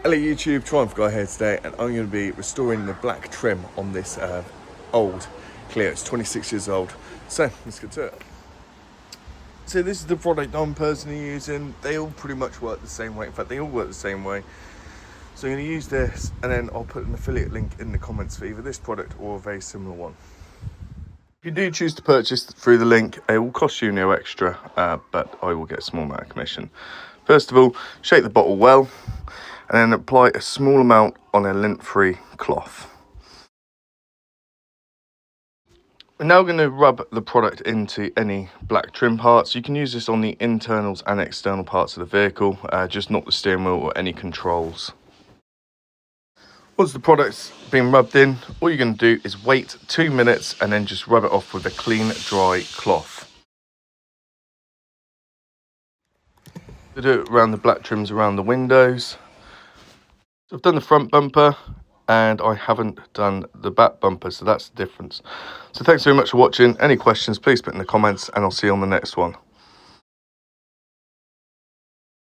Hello YouTube, Triumph Guy here today, and I'm going to be restoring the black trim on this old Clio. It's 26 years old, so let's get to it. So this is the product I'm personally using. They all pretty much work the same way. In fact, they all work the same way. So I'm going to use this, and then I'll put an affiliate link in the comments for either this product or a very similar one. If you do choose to purchase through the link, it will cost you no extra, but I will get a small amount of commission. First of all, shake the bottle well, and then apply a small amount on a lint-free cloth. We're now going to rub the product into any black trim parts. You can use this on the internals and external parts of the vehicle, just not the steering wheel or any controls. Once the product's been rubbed in, all you're going to do is wait 2 minutes and then just rub it off with a clean, dry cloth. To do it around the black trims around the windows. So I've done the front bumper and I haven't done the back bumper, so that's the difference. So thanks very much for watching. Any questions, please put in the comments, and I'll see you on the next one.